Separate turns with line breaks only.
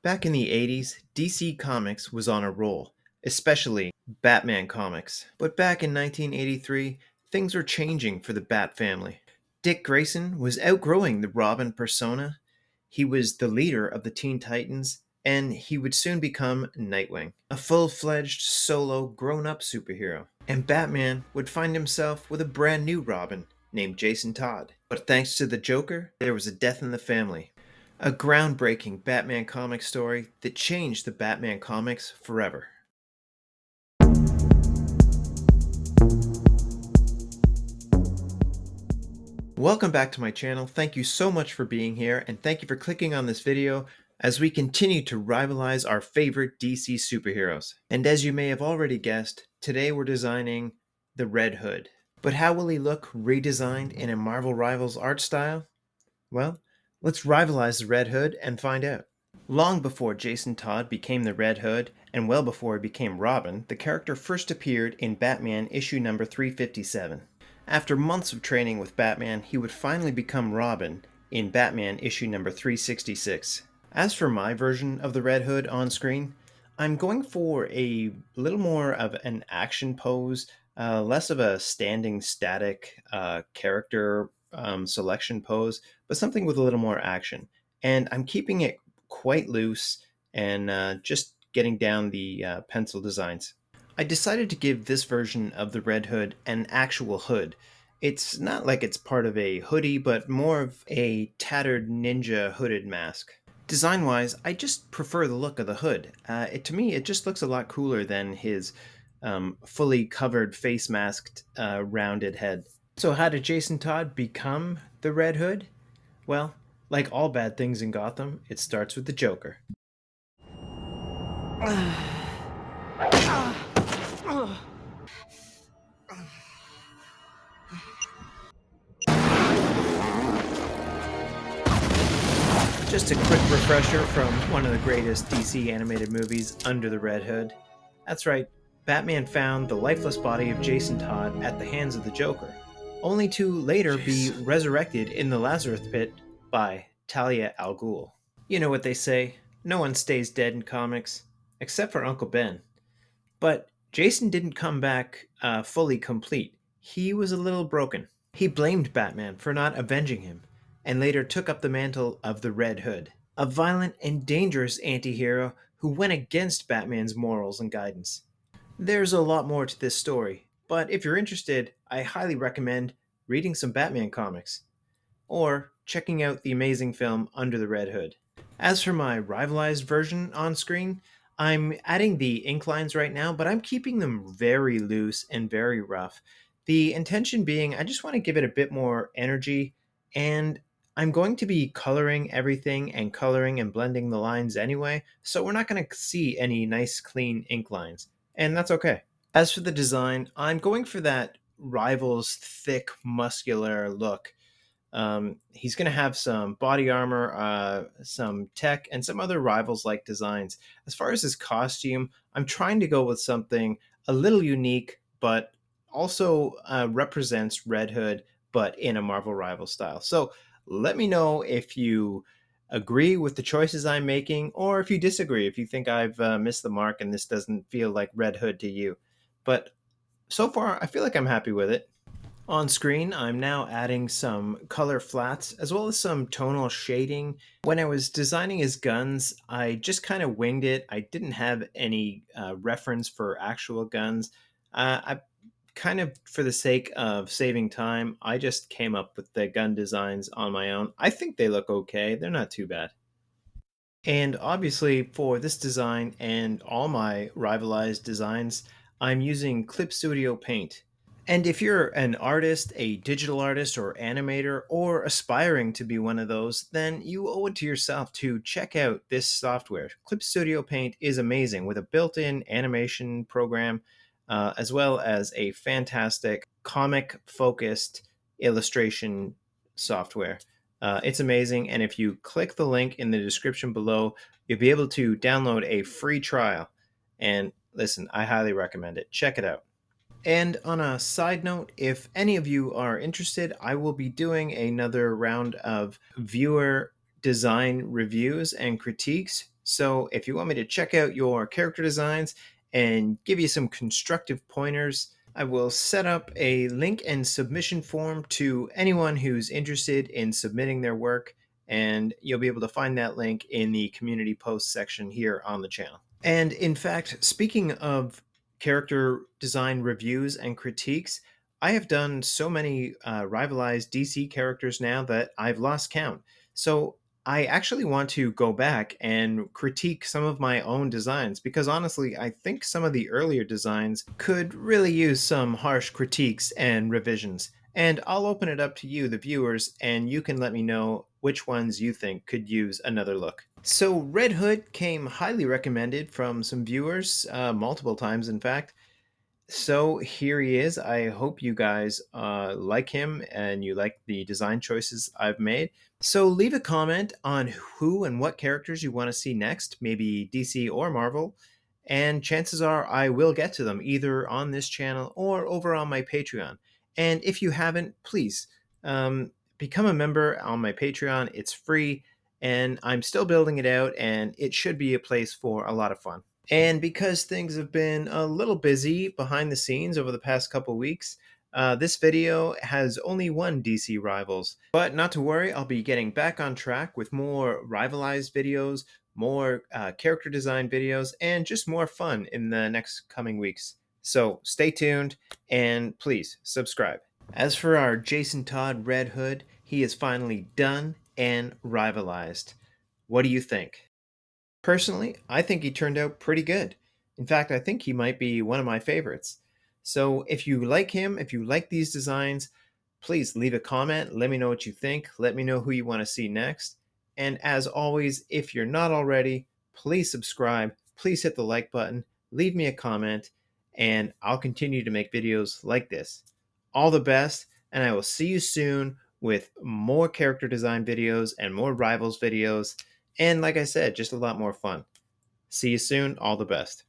Back in the 80s, DC Comics was on a roll, especially Batman comics. But back in 1983, things were changing for the Bat family. Dick Grayson was outgrowing the Robin persona. He was the leader of the Teen Titans, and he would soon become Nightwing, a full fledged solo grown up superhero. And Batman would find himself with a brand new Robin named Jason Todd. But thanks to the Joker, there was a death in the family. A groundbreaking Batman comic story that changed the Batman comics forever. Welcome back to my channel. Thank you so much for being here, and thank you for clicking on this video as we continue to rivalize our favorite DC superheroes. And as you may have already guessed, today we're designing the Red Hood. But how will he look redesigned in a Marvel Rivals art style? Well, let's rivalize the Red Hood and find out. Long before Jason Todd became the Red Hood, and well before he became Robin, the character first appeared in Batman issue number 357. After months of training with Batman, he would finally become Robin in Batman issue number 366. As for my version of the Red Hood on screen, I'm going for a little more of an action pose, less of a standing static character selection pose, but something with a little more action. And I'm keeping it quite loose and just getting down the pencil designs. I decided to give this version of the Red Hood an actual hood. It's not like it's part of a hoodie, but more of a tattered ninja hooded mask. Design-wise, I just prefer the look of the hood. To me, it just looks a lot cooler than his fully covered face masked rounded head. So how did Jason Todd become the Red Hood? Well, like all bad things in Gotham, it starts with the Joker. Just a quick refresher from one of the greatest DC animated movies, Under the Red Hood. That's right, Batman found the lifeless body of Jason Todd at the hands of the Joker, only to later be resurrected in the Lazarus Pit by Talia al Ghul. You know what they say, no one stays dead in comics, except for Uncle Ben. But Jason didn't come back fully complete. He was a little broken. He blamed Batman for not avenging him, and later took up the mantle of the Red Hood, a violent and dangerous anti-hero who went against Batman's morals and guidance. There's a lot more to this story, but if you're interested, I highly recommend reading some Batman comics, or checking out the amazing film Under the Red Hood. As for my rivalized version on screen, I'm adding the ink lines right now, but I'm keeping them very loose and very rough. The intention being I just want to give it a bit more energy, and I'm going to be coloring everything and coloring and blending the lines anyway, so we're not going to see any nice clean ink lines, and that's okay. As for the design, I'm going for that Rivals thick, muscular look. He's going to have some body armor, some tech, and some other Rivals-like designs. As far as his costume, I'm trying to go with something a little unique, but also represents Red Hood, but in a Marvel Rival style. So let me know if you agree with the choices I'm making, or if you disagree, if you think I've missed the mark and this doesn't feel like Red Hood to you. But so far, I feel like I'm happy with it. On screen, I'm now adding some color flats as well as some tonal shading. When I was designing his guns, I just kind of winged it. I didn't have any reference for actual guns. I kind of, for the sake of saving time, I just came up with the gun designs on my own. I think they look okay. They're not too bad. And obviously for this design and all my rivalized designs, I'm using Clip Studio Paint. And if you're an artist, a digital artist or animator, or aspiring to be one of those, then you owe it to yourself to check out this software. Clip Studio Paint is amazing with a built-in animation program, as well as a fantastic comic-focused illustration software. It's amazing, and if you click the link in the description below, you'll be able to download a free trial. And listen, I highly recommend it. Check it out. And on a side note, if any of you are interested, I will be doing another round of viewer design reviews and critiques So if you want me to check out your character designs and give you some constructive pointers, I will set up a link and submission form to anyone who's interested in submitting their work, and you'll be able to find that link in the community post section here on the channel. And in fact, speaking of character design reviews and critiques, I have done so many rivalized DC characters now that I've lost count. So I actually want to go back and critique some of my own designs because honestly, I think some of the earlier designs could really use some harsh critiques and revisions. And I'll open it up to you, the viewers, and you can let me know which ones you think could use another look. So, Red Hood came highly recommended from some viewers, multiple times, in fact. So here he is. I hope you guys like him and you like the design choices I've made. So leave a comment on who and what characters you want to see next, maybe DC or Marvel. And chances are I will get to them either on this channel or over on my Patreon. And if you haven't, please become a member on my Patreon. It's free and I'm still building it out, and it should be a place for a lot of fun. And because things have been a little busy behind the scenes over the past couple weeks, this video has only one DC Rivals. But not to worry, I'll be getting back on track with more rivalized videos, more character design videos, and just more fun in the next coming weeks. So stay tuned and please subscribe. As for our Jason Todd Red Hood, he is finally done and rivalized. What do you think? Personally, I think he turned out pretty good. In fact, I think he might be one of my favorites. So if you like him, if you like these designs, please leave a comment. Let me know what you think. Let me know who you want to see next. And as always, if you're not already, please subscribe. Please hit the like button. Leave me a comment, and I'll continue to make videos like this. All the best, and I will see you soon with more character design videos and more Rivals videos. And like I said, just a lot more fun. See you soon. All the best.